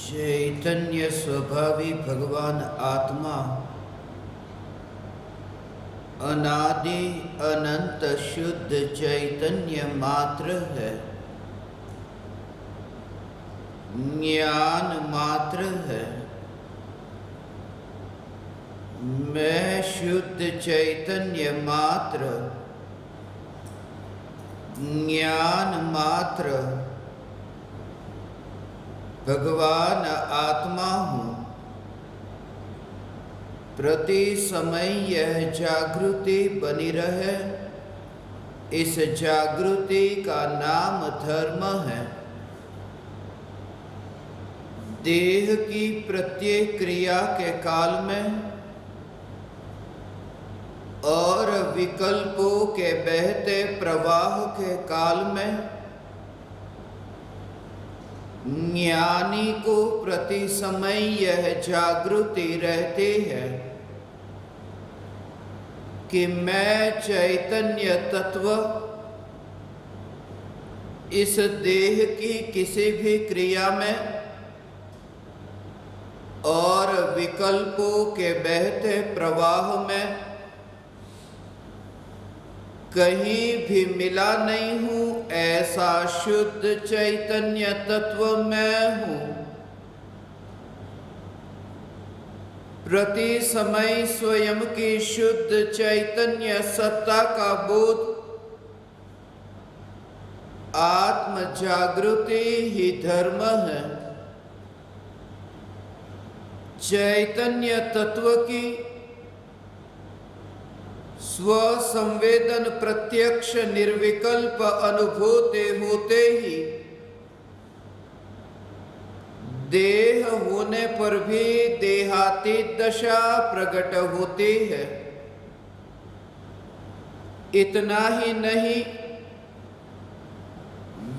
चैतन्य स्वभावी भगवान आत्मा अनादि अनंत शुद्ध चैतन्य मात्र है, ज्ञान मात्र है। मैं शुद्ध चैतन्य मात्र, ज्ञान मात्र भगवान आत्मा हूँ। प्रति समय यह जागृति बनी रहे, इस जागृति का नाम धर्म है। देह की प्रत्येक क्रिया के काल में और विकल्पों के बहते प्रवाह के काल में ज्ञानी को प्रति समय यह जागृति रहती है कि मैं चैतन्य तत्व इस देह की किसी भी क्रिया में और विकल्पों के बहते प्रवाह में कहीं भी मिला नहीं हूँ। ऐसा शुद्ध चैतन्य तत्व मैं हूँ। प्रति समय स्वयं की शुद्ध चैतन्य सत्ता का बोध, आत्म जागृति ही धर्म है। चैतन्य तत्व की स्व संवेदन प्रत्यक्ष निर्विकल्प अनुभूति होते ही देह होने पर भी देहातीत दशा प्रकट होती है। इतना ही नहीं,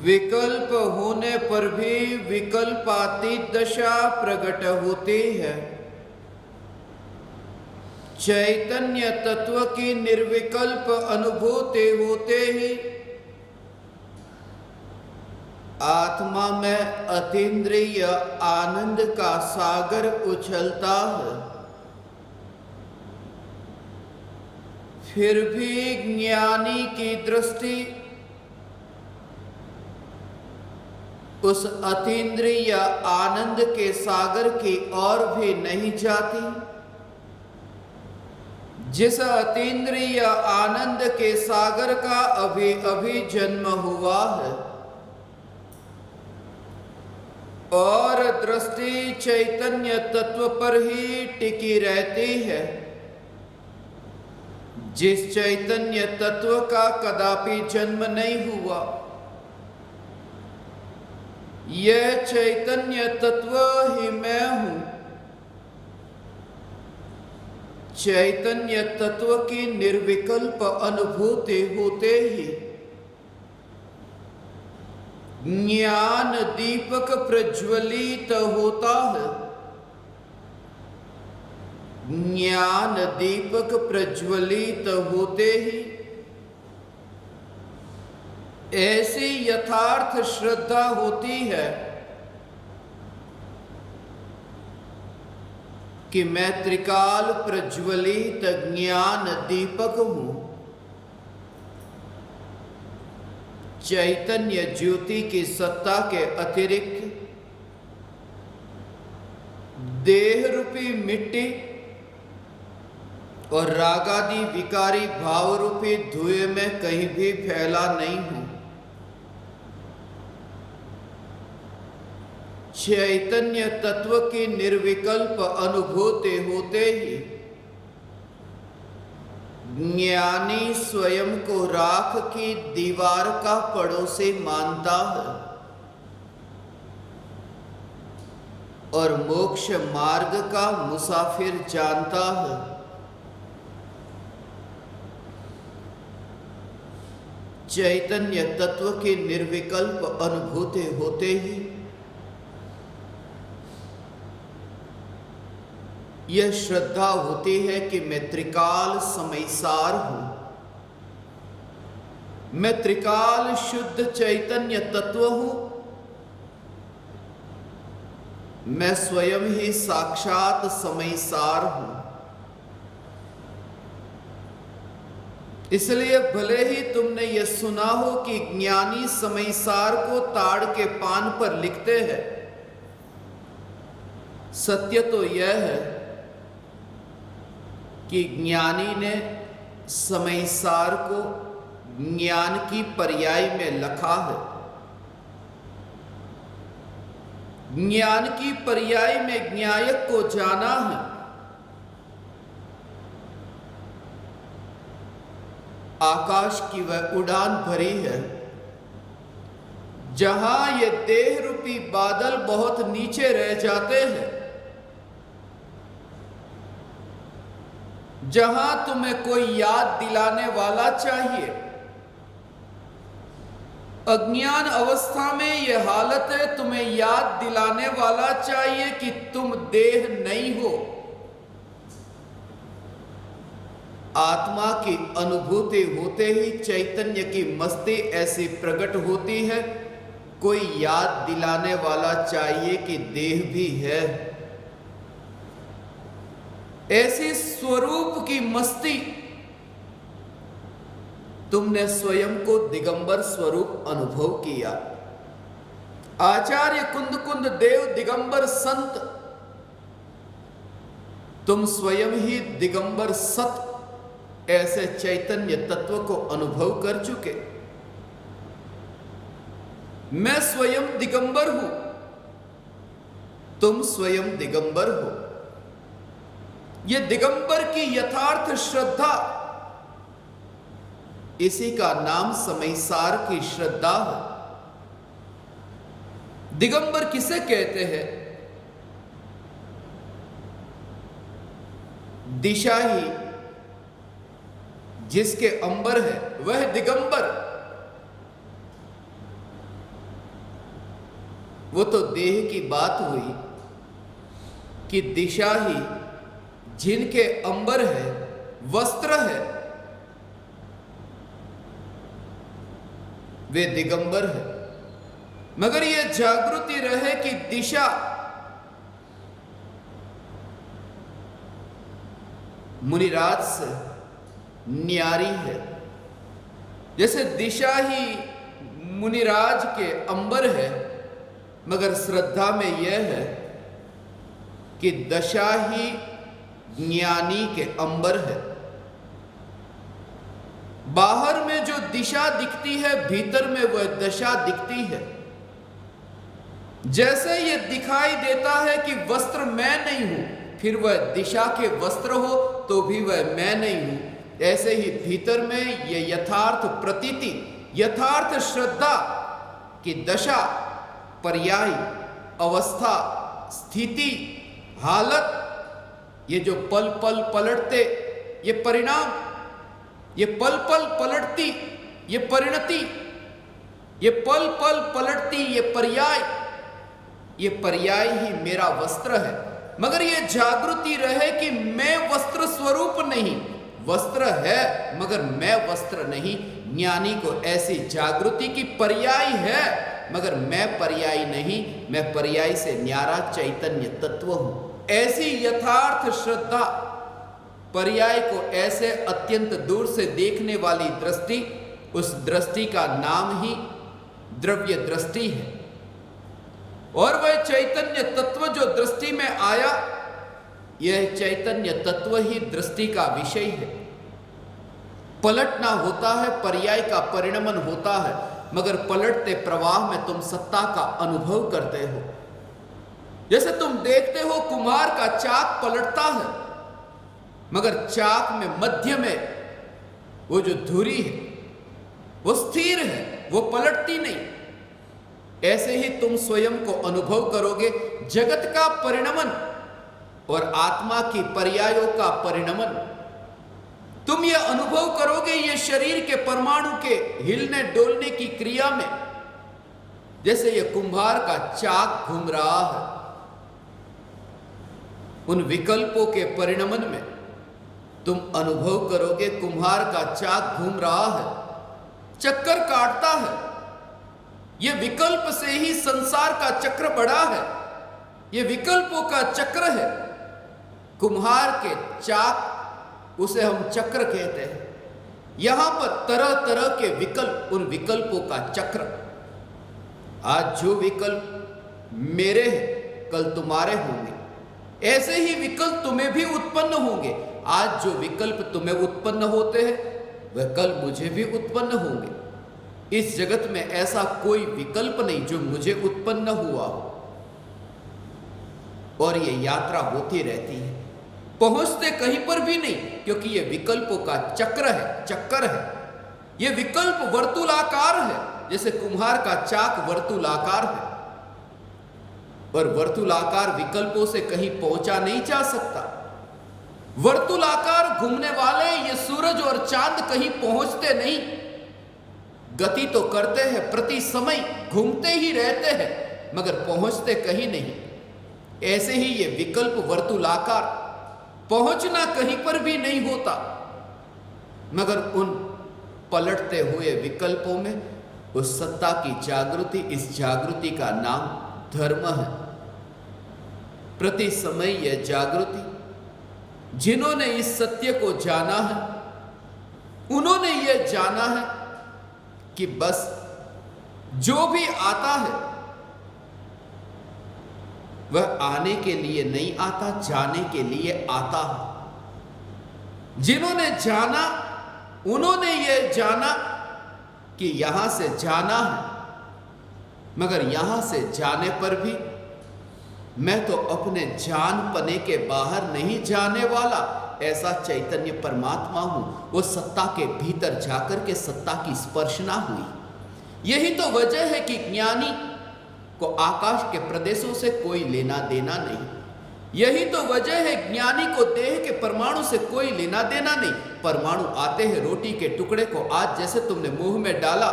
विकल्प होने पर भी विकल्पातीत दशा प्रकट होती है। चैतन्य तत्व की निर्विकल्प अनुभूति होते ही आत्मा में अतीन्द्रिय आनंद का सागर उछलता है। फिर भी ज्ञानी की दृष्टि उस अतीन्द्रिय आनंद के सागर की ओर भी नहीं जाती, जिस अतीन्द्रिय आनंद के सागर का अभी अभी जन्म हुआ है, और दृष्टि चैतन्य तत्व पर ही टिकी रहती है, जिस चैतन्य तत्व का कदापि जन्म नहीं हुआ। यह चैतन्य तत्व ही मैं हूँ। चैतन्य तत्व की निर्विकल्प अनुभूति होते ही ज्ञान दीपक प्रज्वलित होता है। ज्ञान दीपक प्रज्वलित होते ही ऐसी यथार्थ श्रद्धा होती है कि मैं त्रिकाल प्रज्वलित ज्ञान दीपक हूँ। चैतन्य ज्योति की सत्ता के अतिरिक्त देह रूपी मिट्टी और रागादि विकारी भाव रूपी धुएं में कहीं भी फैला नहीं हूँ। चैतन्य तत्व की निर्विकल्प अनुभूति होते ही ज्ञानी स्वयं को राख की दीवार का पड़ोसी मानता है और मोक्ष मार्ग का मुसाफिर जानता है। चैतन्य तत्व की निर्विकल्प अनुभूति होते ही यह श्रद्धा होती है कि मैं त्रिकाल समयसार हूं। मैं त्रिकाल शुद्ध चैतन्य तत्व हूं मैं स्वयं ही साक्षात समयसार हूं। इसलिए भले ही तुमने यह सुना हो कि ज्ञानी समयसार को ताड़ के पान पर लिखते हैं, सत्य तो यह है कि ज्ञानी ने समयसार को ज्ञान की पर्याय में लिखा है। ज्ञान की पर्याय में ज्ञायक को जाना है। आकाश की वह उड़ान भरी है जहां ये देह रूपी बादल बहुत नीचे रह जाते हैं, जहां तुम्हें कोई याद दिलाने वाला चाहिए। अज्ञान अवस्था में यह हालत है, तुम्हें याद दिलाने वाला चाहिए कि तुम देह नहीं हो। आत्मा की अनुभूति होते ही चैतन्य की मस्ती ऐसी प्रकट होती है, कोई याद दिलाने वाला चाहिए कि देह भी है। ऐसी स्वरूप की मस्ती तुमने स्वयं को दिगंबर स्वरूप अनुभव किया। आचार्य कुंद कुंद देव दिगंबर संत, तुम स्वयं ही दिगंबर सत ऐसे चैतन्य तत्व को अनुभव कर चुके। मैं स्वयं दिगंबर हूं, तुम स्वयं दिगंबर हो। यह दिगंबर की यथार्थ श्रद्धा, इसी का नाम समयसार की श्रद्धा है। दिगंबर किसे कहते हैं? दिशा ही जिसके अंबर है वह दिगंबर। वो तो देह की बात हुई कि दिशा ही जिनके अंबर है, वस्त्र है, वे दिगंबर है। मगर यह जागृति रहे कि दिशा मुनिराज से न्यारी है। जैसे दिशा ही मुनिराज के अंबर है, मगर श्रद्धा में यह है कि दशा ही ज्ञानी के अंबर है। बाहर में जो दिशा दिखती है, भीतर में वह दशा दिखती है। जैसे यह दिखाई देता है कि वस्त्र मैं नहीं हूं, फिर वह दिशा के वस्त्र हो तो भी वह मैं नहीं हूं। ऐसे ही भीतर में यह यथार्थ प्रतीति, यथार्थ श्रद्धा की दशा, पर्याय, अवस्था, स्थिति, हालत, ये जो पल पल पलटते, ये परिणाम, ये पल पल पलटती, ये परिणति, ये पल पल पलटती, ये पर्याय ही मेरा वस्त्र है। मगर यह जागृति रहे कि मैं वस्त्र स्वरूप नहीं, वस्त्र है मगर मैं वस्त्र नहीं। ज्ञानी को ऐसी जागृति की पर्याय है मगर मैं पर्याय नहीं, मैं पर्याय से न्यारा चैतन्य तत्व हूं। ऐसी यथार्थ श्रद्धा, पर्याय को ऐसे अत्यंत दूर से देखने वाली दृष्टि, उस दृष्टि का नाम ही द्रव्य दृष्टि है। और वह चैतन्य तत्व जो दृष्टि में आया, यह चैतन्य तत्व ही दृष्टि का विषय है। पलटना होता है, पर्याय का परिणमन होता है, मगर पलटते प्रवाह में तुम सत्ता का अनुभव करते हो। जैसे तुम देखते हो कुम्हार का चाक पलटता है, मगर चाक में मध्य में वो जो धुरी है वो स्थिर है, वो पलटती नहीं। ऐसे ही तुम स्वयं को अनुभव करोगे, जगत का परिणमन और आत्मा की पर्यायों का परिणमन। तुम यह अनुभव करोगे ये शरीर के परमाणु के हिलने डोलने की क्रिया में, जैसे ये कुम्हार का चाक घूम रहा है। उन विकल्पों के परिणमन में तुम अनुभव करोगे कुम्हार का चाक घूम रहा है, चक्कर काटता है। यह विकल्प से ही संसार का चक्र बढ़ा है। ये विकल्पों का चक्र है। कुम्हार के चाक, उसे हम चक्र कहते हैं। यहां पर तरह तरह के विकल्प, उन विकल्पों का चक्र। आज जो विकल्प मेरे हैं कल तुम्हारे होंगे, ऐसे ही विकल्प तुम्हें भी उत्पन्न होंगे। आज जो विकल्प तुम्हें उत्पन्न होते हैं वह कल मुझे भी उत्पन्न होंगे। इस जगत में ऐसा कोई विकल्प नहीं जो मुझे उत्पन्न हुआ हो। और ये यात्रा होती रहती है, पहुंचते कहीं पर भी नहीं, क्योंकि ये विकल्पों का चक्कर है। ये विकल्प वर्तुलाकार है, जैसे कुम्हार का चाक वर्तुलाकार है। और वर्तुलाकार विकल्पों से कहीं पहुंचा नहीं जा सकता। वर्तुलाकार घूमने वाले ये सूरज और चांद कहीं पहुंचते नहीं। गति तो करते हैं, प्रति समय घूमते ही रहते हैं, मगर पहुंचते कहीं नहीं। ऐसे ही ये विकल्प वर्तुलाकार, पहुंचना कहीं पर भी नहीं होता, मगर उन पलटते हुए विकल्पों में उस सत्ता की जागृति, इस जागृति का नाम धर्म है। प्रति समय यह जागृति, जिन्होंने इस सत्य को जाना है, उन्होंने यह जाना है कि बस जो भी आता है वह आने के लिए नहीं आता, जाने के लिए आता है। जिन्होंने जाना, उन्होंने यह जाना कि यहां से जाना है, मगर यहां से जाने पर भी मैं तो अपने जान पने के बाहर नहीं जाने वाला। ऐसा चैतन्य परमात्मा हूं। वो सत्ता के भीतर जाकर के सत्ता की स्पर्शना हुई। यही तो वजह है कि ज्ञानी को आकाश के प्रदेशों से कोई लेना देना नहीं। यही तो वजह है ज्ञानी को देह के परमाणु से कोई लेना देना नहीं। परमाणु आते हैं रोटी के टुकड़े को, आज जैसे तुमने मुंह में डाला,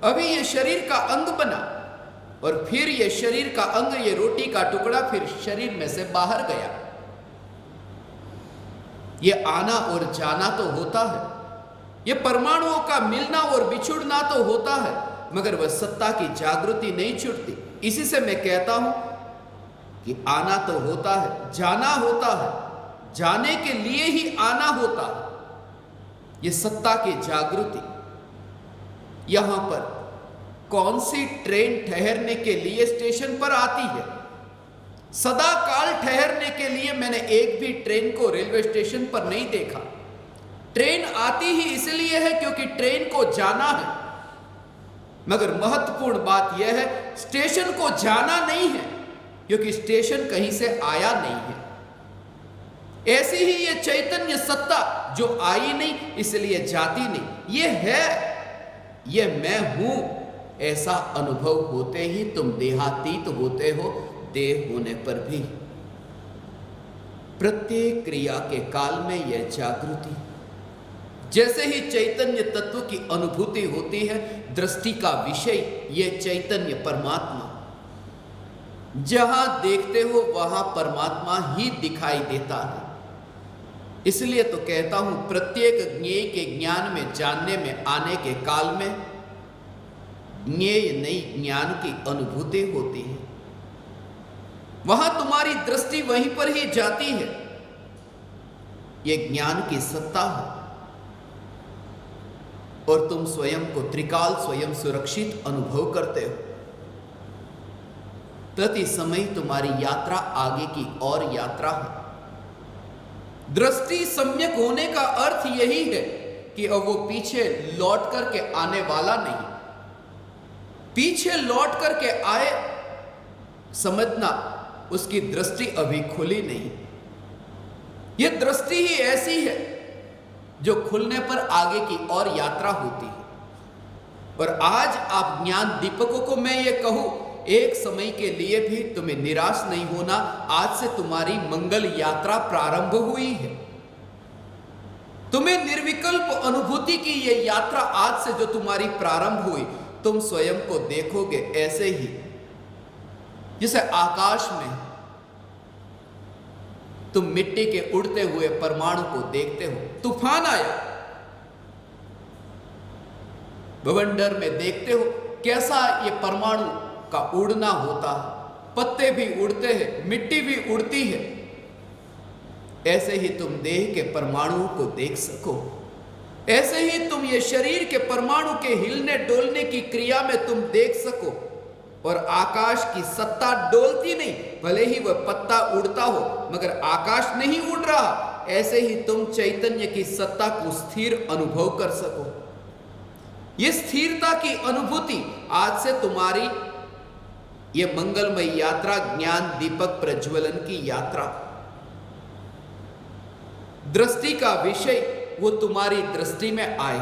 अभी ये शरीर का अंग बना, और फिर ये शरीर का अंग, ये रोटी का टुकड़ा फिर शरीर में से बाहर गया। ये आना और जाना तो होता है, ये परमाणुओं का मिलना और बिछुड़ना तो होता है, मगर वह सत्ता की जागृति नहीं छूटती। इसी से मैं कहता हूं कि आना तो होता है, जाना होता है, जाने के लिए ही आना होता है। ये सत्ता की जागृति। यहां पर कौन सी ट्रेन ठहरने के लिए स्टेशन पर आती है? सदा काल ठहरने के लिए मैंने एक भी ट्रेन को रेलवे स्टेशन पर नहीं देखा। ट्रेन आती ही इसलिए है क्योंकि ट्रेन को जाना है, मगर महत्वपूर्ण बात यह है स्टेशन को जाना नहीं है, क्योंकि स्टेशन कहीं से आया नहीं है। ऐसी ही ये चैतन्य सत्ता जो आई नहीं इसलिए जाती नहीं, ये है, ये मैं हूं। ऐसा अनुभव होते ही तुम देहातीत होते हो, देह होने पर भी। प्रत्येक क्रिया के काल में यह जागृति, जैसे ही चैतन्य तत्व की अनुभूति होती है, दृष्टि का विषय यह चैतन्य परमात्मा, जहां देखते हो वहां परमात्मा ही दिखाई देता है। इसलिए तो कहता हूं प्रत्येक ज्ञेय के ज्ञान में, जानने में आने के काल में ज्ञेय नई ज्ञान की अनुभूति होती है। वहां तुम्हारी दृष्टि वहीं पर ही जाती है। यह ज्ञान की सत्ता है और तुम स्वयं को त्रिकाल स्वयं सुरक्षित अनुभव करते हो। प्रति समय तुम्हारी यात्रा आगे की और यात्रा है। दृष्टि सम्यक होने का अर्थ यही है कि अब वो पीछे लौट करके आने वाला नहीं। पीछे लौट करके आए, समझना उसकी दृष्टि अभी खुली नहीं। यह दृष्टि ही ऐसी है जो खुलने पर आगे की और यात्रा होती है। और आज आप ज्ञान दीपकों को मैं ये कहूं, एक समय के लिए भी तुम्हें निराश नहीं होना। आज से तुम्हारी मंगल यात्रा प्रारंभ हुई है। तुम्हें निर्विकल्प अनुभूति की यह यात्रा आज से जो तुम्हारी प्रारंभ हुई, तुम स्वयं को देखोगे ऐसे ही जैसे आकाश में तुम मिट्टी के उड़ते हुए परमाणु को देखते हो। तूफान आया, बवंडर में देखते हो कैसा ये परमाणु का उड़ना होता है। पत्ते भी उड़ते हैं, मिट्टी भी उड़ती है, ऐसे ही तुम देह के परमाणुओं को देख सको। ऐसे ही तुम ये शरीर के परमाणु के हिलने डोलने की क्रिया में तुम देख सको। और आकाश की सत्ता डोलती नहीं, भले ही वह पत्ता उड़ता हो मगर आकाश नहीं उड़ रहा, ऐसे ही तुम चैतन्य की सत्ता को स्थिर अनुभव कर सको। ये स्थिरता की अनुभूति आज से तुम्हारी ये मंगलमय यात्रा, ज्ञान दीपक प्रज्वलन की यात्रा, दृष्टि का विषय वो तुम्हारी दृष्टि में आए।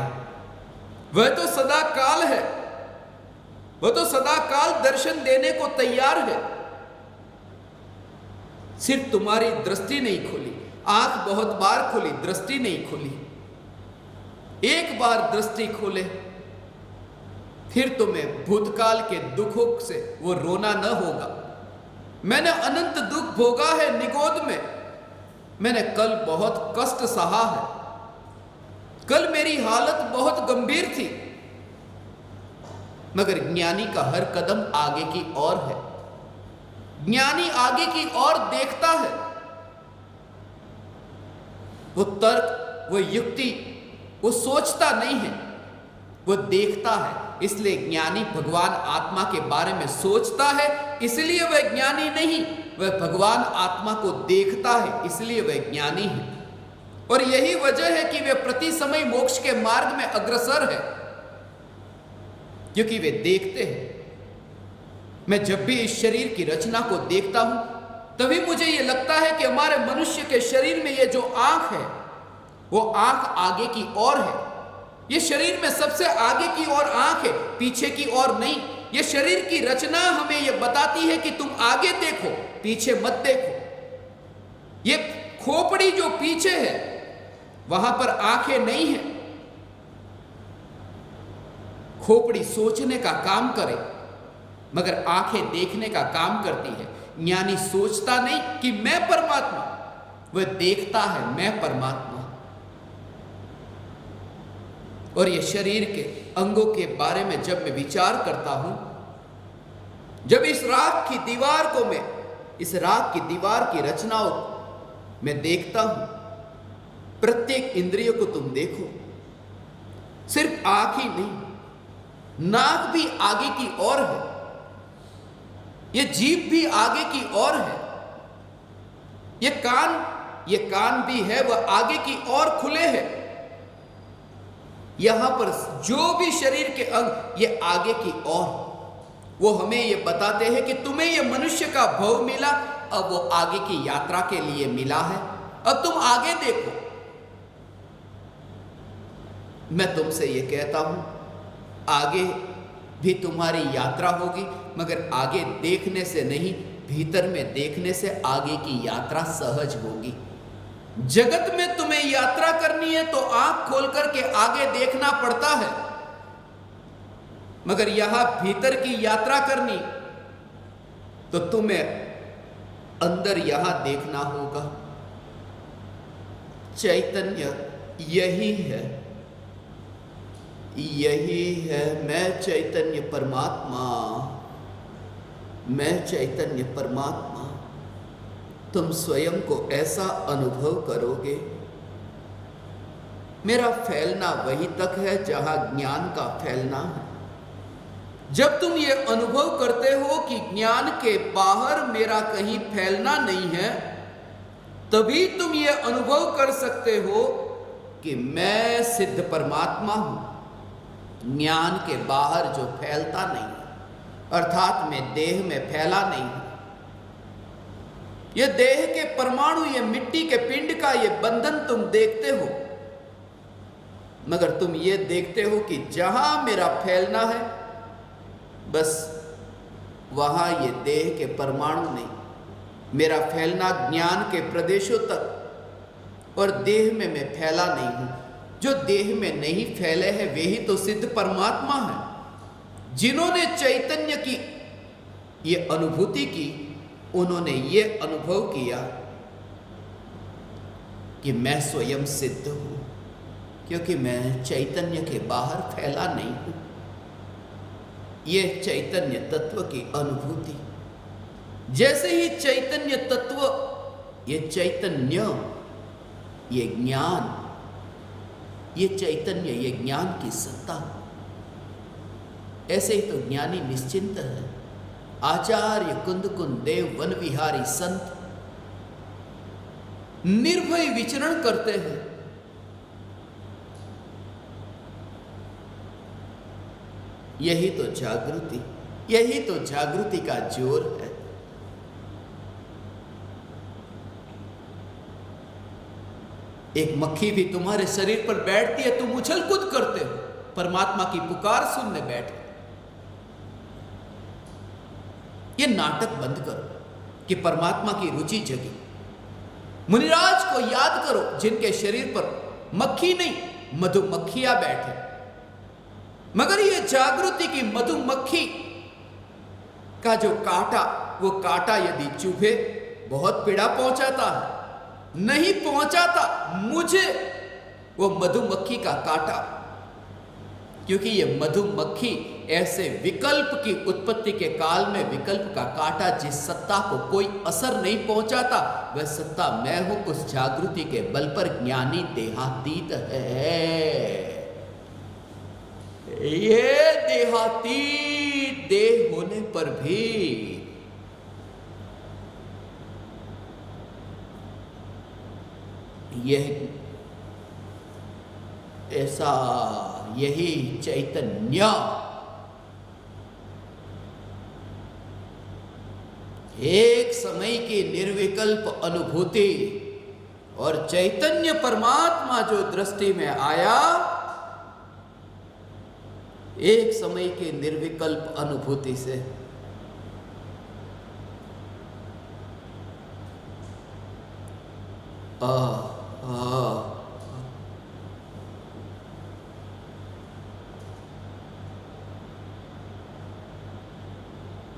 वह तो सदा काल है, वह तो सदा काल दर्शन देने को तैयार है। सिर्फ तुम्हारी दृष्टि नहीं खुली, आंख बहुत बार खुली, दृष्टि नहीं खुली। एक बार दृष्टि खोले फिर तुम्हें भूतकाल के दुखों से वो रोना न होगा। मैंने अनंत दुख भोगा है निगोद में, मैंने कल बहुत कष्ट सहा है, कल मेरी हालत बहुत गंभीर थी, मगर ज्ञानी का हर कदम आगे की ओर है। ज्ञानी आगे की ओर देखता है। वो तर्क, वो युक्ति, वो सोचता नहीं है, वो देखता है। इसलिए ज्ञानी भगवान आत्मा के बारे में सोचता है, इसलिए वह ज्ञानी नहीं, वह भगवान आत्मा को देखता है, इसलिए वह ज्ञानी है। और यही वजह है कि वे प्रति समय मोक्ष के मार्ग में अग्रसर है, क्योंकि वे देखते हैं। मैं जब भी इस शरीर की रचना को देखता हूं तभी मुझे यह लगता है कि हमारे मनुष्य के शरीर में यह जो आंख है वो आंख आगे की ओर है। यह शरीर में सबसे आगे की ओर आंख है, पीछे की ओर नहीं। यह शरीर की रचना हमें यह बताती है कि तुम आगे देखो, पीछे मत देखो। यह खोपड़ी जो पीछे है वहां पर आंखें नहीं है। खोपड़ी सोचने का काम करे मगर आंखें देखने का काम करती है। ज्ञानी सोचता नहीं कि मैं परमात्मा, वह देखता है मैं परमात्मा। और ये शरीर के अंगों के बारे में जब मैं विचार करता हूं, जब इस राख की दीवार को मैं, इस राख की दीवार की रचनाओं मैं देखता हूं, प्रत्येक इंद्रिय को तुम देखो, सिर्फ आंख ही नहीं, नाक भी आगे की ओर है, ये जीभ भी आगे की ओर है, ये कान भी है, वह आगे की ओर खुले हैं। यहां पर जो भी शरीर के अंग ये आगे की ओर, वो हमें ये बताते हैं कि तुम्हें ये मनुष्य का भव मिला, अब वो आगे की यात्रा के लिए मिला है, अब तुम आगे देखो। मैं तुमसे ये कहता हूं, आगे भी तुम्हारी यात्रा होगी, मगर आगे देखने से नहीं, भीतर में देखने से आगे की यात्रा सहज होगी। जगत में तुम्हें यात्रा करनी है तो आंख खोल करके आगे देखना पड़ता है, मगर यहां भीतर की यात्रा करनी तो तुम्हें अंदर यहां देखना होगा। चैतन्य यही है, यही है। मैं चैतन्य परमात्मा, मैं चैतन्य परमात्मा। तुम स्वयं को ऐसा अनुभव करोगे। मेरा फैलना वहीं तक है जहां ज्ञान का फैलना है। जब तुम ये अनुभव करते हो कि ज्ञान के बाहर मेरा कहीं फैलना नहीं है, तभी तुम ये अनुभव कर सकते हो कि मैं सिद्ध परमात्मा हूं। ज्ञान के बाहर जो फैलता नहीं है, अर्थात मैं देह में फैला नहीं हूं। ये देह के परमाणु, ये मिट्टी के पिंड का ये बंधन तुम देखते हो, मगर तुम ये देखते हो कि जहां मेरा फैलना है बस वहां ये देह के परमाणु नहीं, मेरा फैलना ज्ञान के प्रदेशों तक, और देह में मैं फैला नहीं हूं। जो देह में नहीं फैले हैं वे ही तो सिद्ध परमात्मा हैं। जिन्होंने चैतन्य की ये अनुभूति की, उन्होंने ये अनुभव किया कि मैं स्वयं सिद्ध हूं, क्योंकि मैं चैतन्य के बाहर फैला नहीं हूं। ये चैतन्य तत्व की अनुभूति, जैसे ही चैतन्य तत्व, ये चैतन्य, ये ज्ञान, ये चैतन्य, ये ज्ञान की सत्ता, ऐसे ही तो ज्ञानी निश्चिंत है। आचार्य कुंद देव वन विहारी संत निर्भय विचरण करते हैं। यही तो जागृति, यही तो जागृति का जोर है। एक मक्खी भी तुम्हारे शरीर पर बैठती है, तुम उछल कूद करते हो, परमात्मा की पुकार सुनने बैठे। ये नाटक बंद करो कि परमात्मा की रुचि जगी। मुनिराज को याद करो जिनके शरीर पर मक्खी नहीं मधुमक्खियां बैठे, मगर ये जागृति की मधुमक्खी का जो कांटा, वो कांटा यदि चुभे बहुत पीड़ा पहुंचाता है, नहीं पहुंचाता मुझे वो मधुमक्खी का कांटा, क्योंकि ये मधुमक्खी ऐसे विकल्प की उत्पत्ति के काल में विकल्प का कांटा, जिस सत्ता को कोई असर नहीं पहुंचाता, वह सत्ता मैं हूं। उस जागृति के बल पर ज्ञानी देहातीत है। ये देहातीत देह होने पर भी यह ऐसा, यही चैतन्य एक समय की निर्विकल्प अनुभूति और चैतन्य परमात्मा जो दृष्टि में आया, एक समय की निर्विकल्प अनुभूति से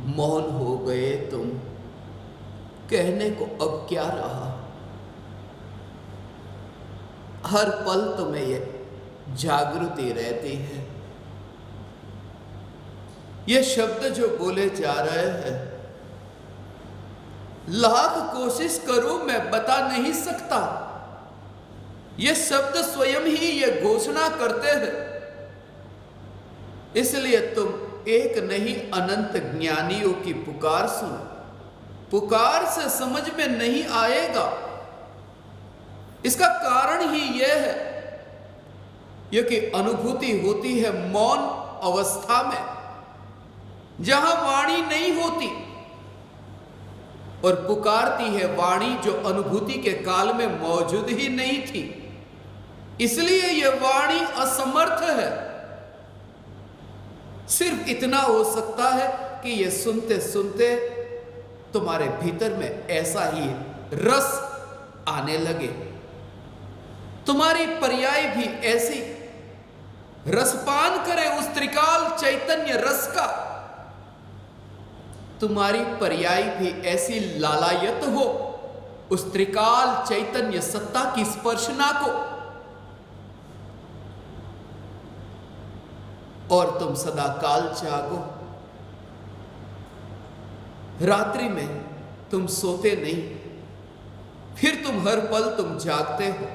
मौन हो गए तुम, कहने को अब क्या रहा। हर पल तुम्हें ये जागृति रहती है। ये शब्द जो बोले जा रहे हैं, लाख कोशिश करूं मैं बता नहीं सकता। ये शब्द स्वयं ही ये घोषणा करते हैं। इसलिए तुम एक नहीं अनंत ज्ञानियों की पुकार सुनो। पुकार से समझ में नहीं आएगा, इसका कारण ही यह है, यह कि अनुभूति होती है मौन अवस्था में, जहां वाणी नहीं होती, और पुकारती है वाणी जो अनुभूति के काल में मौजूद ही नहीं थी। इसलिए यह वाणी असमर्थ है। सिर्फ इतना हो सकता है कि यह सुनते सुनते तुम्हारे भीतर में ऐसा ही रस आने लगे, तुम्हारी पर्याय भी ऐसी रसपान करे उस त्रिकाल चैतन्य रस का, तुम्हारी पर्याय भी ऐसी लालायत हो उस त्रिकाल चैतन्य सत्ता की स्पर्शना को, और तुम सदा काल जागो। रात्रि में तुम सोते नहीं, फिर तुम हर पल तुम जागते हो।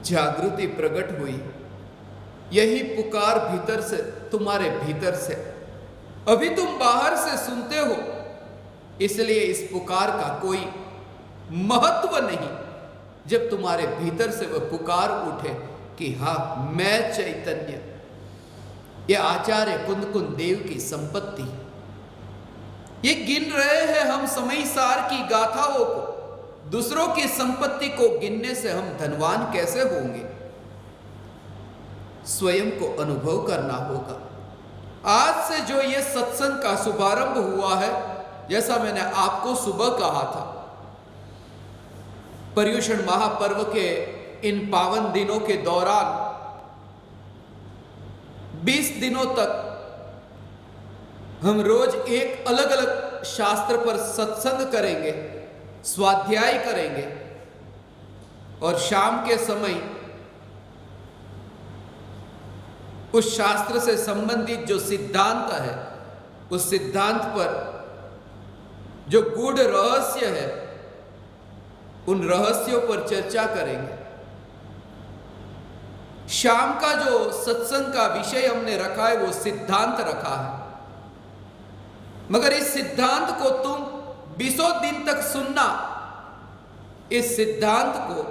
जागृति प्रकट हुई, यही पुकार भीतर से, तुम्हारे भीतर से। अभी तुम बाहर से सुनते हो, इसलिए इस पुकार का कोई महत्व नहीं। जब तुम्हारे भीतर से वह पुकार उठे कि हाँ मैं चैतन्य, ये आचार्य कुंद देव की संपत्ति। ये गिन रहे हैं हम समय सार की गाथाओं को। दूसरों की संपत्ति को गिनने से हम धनवान कैसे होंगे? स्वयं को अनुभव करना होगा। आज से जो ये सत्संग का शुभारंभ हुआ है, जैसा मैंने आपको सुबह कहा था, पर्युषण महापर्व के इन पावन दिनों के दौरान 20 दिनों तक हम रोज एक अलग अलग शास्त्र पर सत्संग करेंगे, स्वाध्याय करेंगे, और शाम के समय उस शास्त्र से संबंधित जो सिद्धांत है उस सिद्धांत पर जो गूढ़ रहस्य है, उन रहस्यों पर चर्चा करेंगे। शाम का जो सत्संग का विषय हमने रखा है वो सिद्धांत रखा है, मगर इस सिद्धांत को तुम 20 दिन तक सुनना। इस सिद्धांत को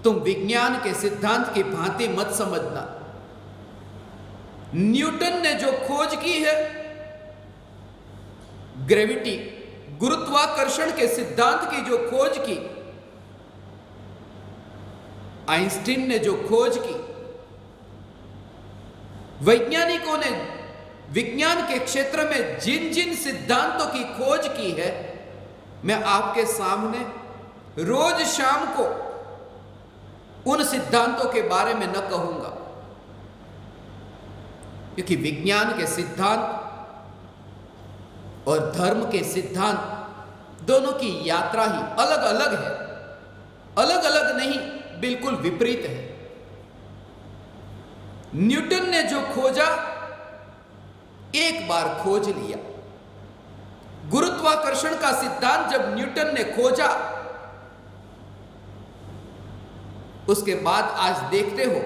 तुम विज्ञान के सिद्धांत की भांति मत समझना। न्यूटन ने जो खोज की है ग्रेविटी, गुरुत्वाकर्षण के सिद्धांत की जो खोज की, आइंस्टीन ने जो खोज की, वैज्ञानिकों ने विज्ञान के क्षेत्र में जिन जिन सिद्धांतों की खोज की है, मैं आपके सामने रोज शाम को उन सिद्धांतों के बारे में न कहूंगा, क्योंकि विज्ञान के सिद्धांत और धर्म के सिद्धांत दोनों की यात्रा ही अलग अलग है। अलग अलग नहीं, बिल्कुल विपरीत है। न्यूटन ने जो खोजा, एक बार खोज लिया। गुरुत्वाकर्षण का सिद्धांत जब न्यूटन ने खोजा, उसके बाद आज देखते हो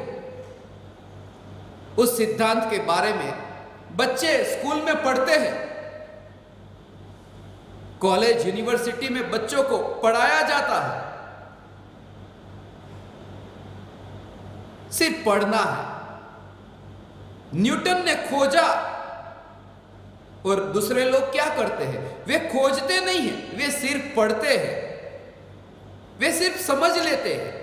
उस सिद्धांत के बारे में बच्चे स्कूल में पढ़ते हैं, कॉलेज यूनिवर्सिटी में बच्चों को पढ़ाया जाता है। सिर्फ पढ़ना है। न्यूटन ने खोजा और दूसरे लोग क्या करते हैं? वे खोजते नहीं हैं, वे सिर्फ पढ़ते हैं, वे सिर्फ समझ लेते हैं,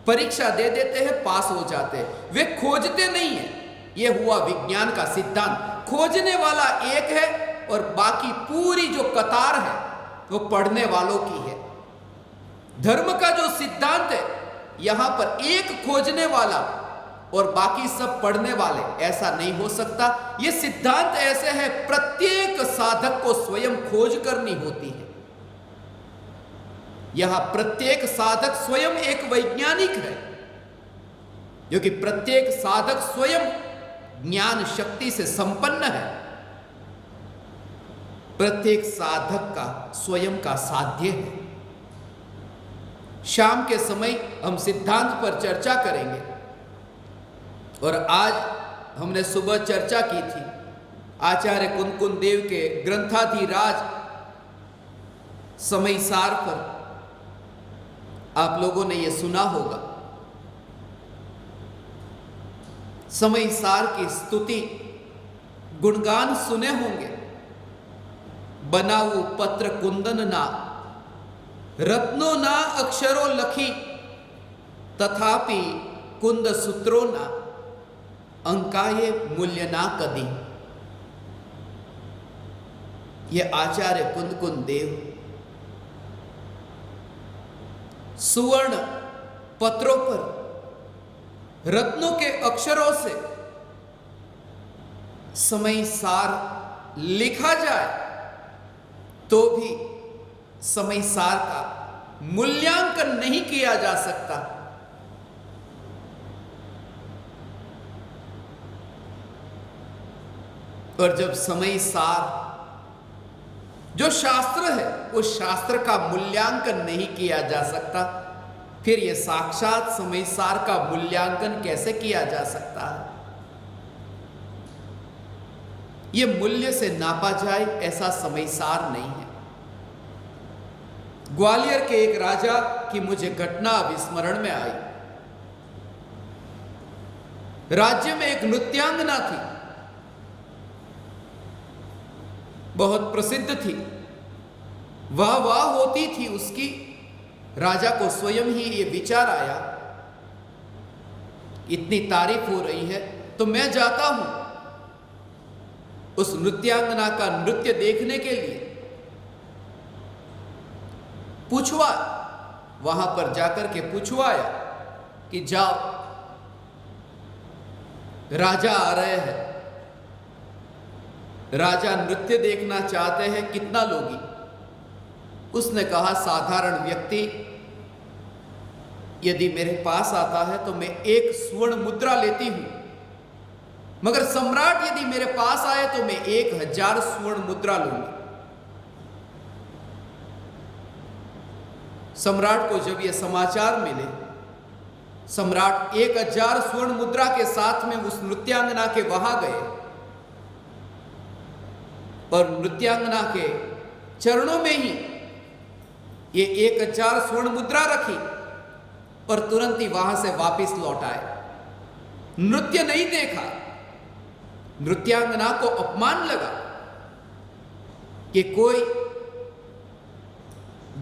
परीक्षा दे देते हैं, पास हो जाते हैं, वे खोजते नहीं हैं। यह हुआ विज्ञान का सिद्धांत। खोजने वाला एक है और बाकी पूरी जो कतार है वो पढ़ने वालों की है। धर्म का जो सिद्धांत है, यहां पर एक खोजने वाला और बाकी सब पढ़ने वाले, ऐसा नहीं हो सकता। यह सिद्धांत ऐसे है, प्रत्येक साधक को स्वयं खोज करनी होती है। यहां प्रत्येक साधक स्वयं एक वैज्ञानिक है, क्योंकि प्रत्येक साधक स्वयं ज्ञान शक्ति से संपन्न है। प्रत्येक साधक का स्वयं का साध्य है। शाम के समय हम सिद्धांत पर चर्चा करेंगे, और आज हमने सुबह चर्चा की थी आचार्य कुंदकुंद देव के ग्रंथाधिराज समय सार पर। आप लोगों ने यह सुना होगा, समय सार की स्तुति गुणगान सुने होंगे। बनाऊ पत्र कुंदन ना, रत्नो ना अक्षरो लखी, तथापि कुंद सूत्रो ना, अंकाये मूल्य ना कदी। ये आचार्य कुंदकुंद देव सुवर्ण पत्रों पर रत्नों के अक्षरों से समय सार लिखा जाए तो भी समय सार का मूल्यांकन नहीं किया जा सकता। और जब समय सार जो शास्त्र है, उस शास्त्र का मूल्यांकन नहीं किया जा सकता, फिर यह साक्षात समय सार का मूल्यांकन कैसे किया जा सकता है? यह मूल्य से नापा जाए ऐसा समय सार नहीं है। ग्वालियर के एक राजा की मुझे घटना अभी स्मरण में आई। राज्य में एक नृत्यांगना थी, बहुत प्रसिद्ध थी, वाह वाह होती थी उसकी। राजा को स्वयं ही ये विचार आया, इतनी तारीफ हो रही है तो मैं जाता हूं उस नृत्यांगना का नृत्य देखने के लिए। पूछवा, वहां पर जाकर के पूछवाया कि जाओ, राजा आ रहे हैं, राजा नृत्य देखना चाहते हैं, कितना लोगी? उसने कहा साधारण व्यक्ति यदि मेरे पास आता है तो मैं 1 स्वर्ण मुद्रा लेती हूं, मगर सम्राट यदि मेरे पास आए तो मैं 1000 स्वर्ण मुद्रा लूंगा। सम्राट को जब यह समाचार मिले, सम्राट 1000 स्वर्ण मुद्रा के साथ में उस नृत्यांगना के वहां गए और नृत्यांगना के चरणों में ही ये 1000 स्वर्ण मुद्रा रखी और तुरंत ही वहां से वापस लौट आए। नृत्य नहीं देखा। नृत्यांगना को अपमान लगा कि कोई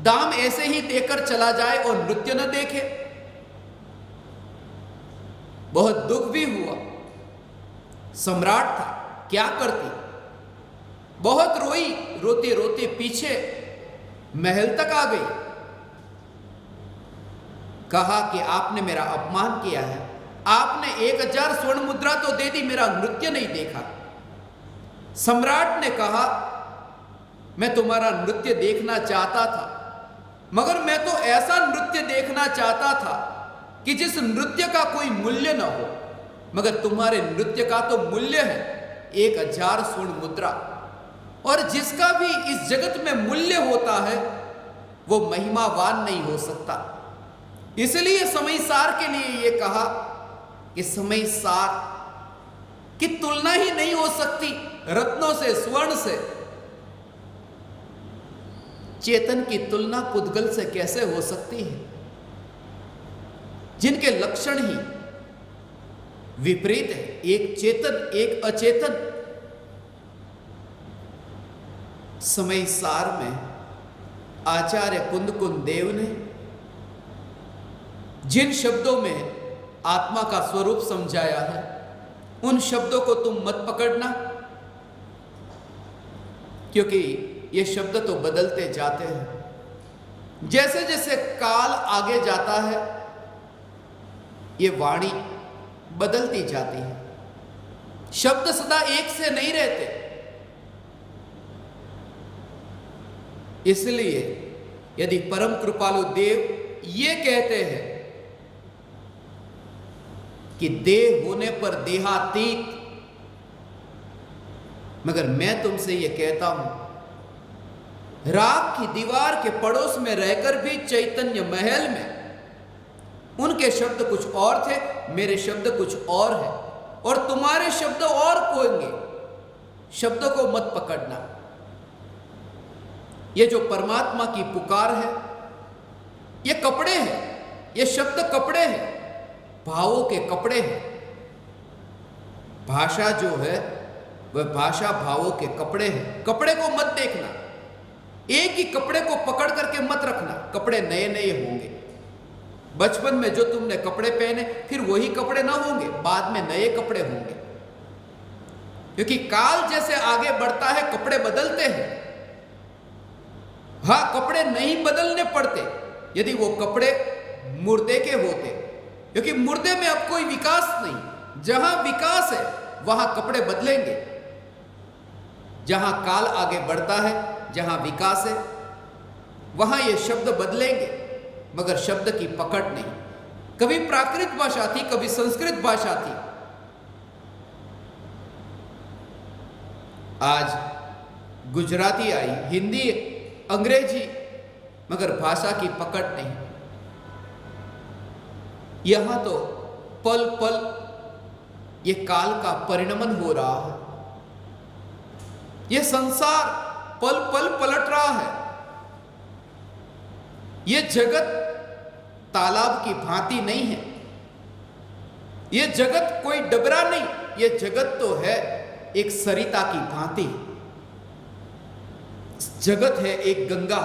दाम ऐसे ही देकर चला जाए और नृत्य न देखे। बहुत दुख भी हुआ। सम्राट था, क्या करती। बहुत रोई, रोते रोते पीछे महल तक आ गई। कहा कि आपने मेरा अपमान किया है, आपने 1000 स्वर्ण मुद्रा तो दे दी, मेरा नृत्य नहीं देखा। सम्राट ने कहा, मैं तुम्हारा नृत्य देखना चाहता था, मगर मैं तो ऐसा नृत्य देखना चाहता था कि जिस नृत्य का कोई मूल्य न हो, मगर तुम्हारे नृत्य का तो मूल्य है 1000 स्वर्ण मुद्रा, और जिसका भी इस जगत में मूल्य होता है वो महिमावान नहीं हो सकता। इसलिए समयसार के लिए यह कहा कि समयसार की तुलना ही नहीं हो सकती रत्नों से, स्वर्ण से। चेतन की तुलना पुद्गल से कैसे हो सकती है, जिनके लक्षण ही विपरीत है, एक चेतन एक अचेतन। समयसार में आचार्य कुंदकुंद देव ने जिन शब्दों में आत्मा का स्वरूप समझाया है, उन शब्दों को तुम मत पकड़ना, क्योंकि ये शब्द तो बदलते जाते हैं। जैसे जैसे काल आगे जाता है ये वाणी बदलती जाती है। शब्द सदा एक से नहीं रहते। इसलिए यदि परम कृपालु देव ये कहते हैं कि देह होने पर देहातीत, मगर मैं तुमसे ये कहता हूं, राख की दीवार के पड़ोस में रहकर भी चैतन्य महल में उनके शब्द कुछ और थे, मेरे शब्द कुछ और है, और तुम्हारे शब्द और होंगे। शब्दों को मत पकड़ना। ये जो परमात्मा की पुकार है, ये कपड़े हैं, ये शब्द कपड़े हैं, भावों के कपड़े हैं। भाषा जो है वह भाषा भावों के कपड़े हैं। कपड़े को मत देखना, एक ही कपड़े को पकड़ करके मत रखना। कपड़े नए नए होंगे। बचपन में जो तुमने कपड़े पहने फिर वही कपड़े ना होंगे, बाद में नए कपड़े होंगे, क्योंकि काल जैसे आगे बढ़ता है कपड़े बदलते हैं। हाँ, कपड़े नहीं बदलने पड़ते यदि वो कपड़े मुर्दे के होते, क्योंकि मुर्दे में अब कोई विकास नहीं। जहां विकास है वहां कपड़े बदलेंगे। जहां काल आगे बढ़ता है, जहां विकास है, वहां ये शब्द बदलेंगे, मगर शब्द की पकड़ नहीं। कभी प्राकृत भाषा थी, कभी संस्कृत भाषा थी, आज गुजराती आई, हिंदी, अंग्रेजी, मगर भाषा की पकड़ नहीं। यहां तो पल पल ये काल का परिणमन हो रहा है। ये संसार पल पल पलट रहा है। ये जगत तालाब की भांति नहीं है। ये जगत कोई डबरा नहीं, ये जगत तो है एक सरिता की भांति। जगत है एक गंगा।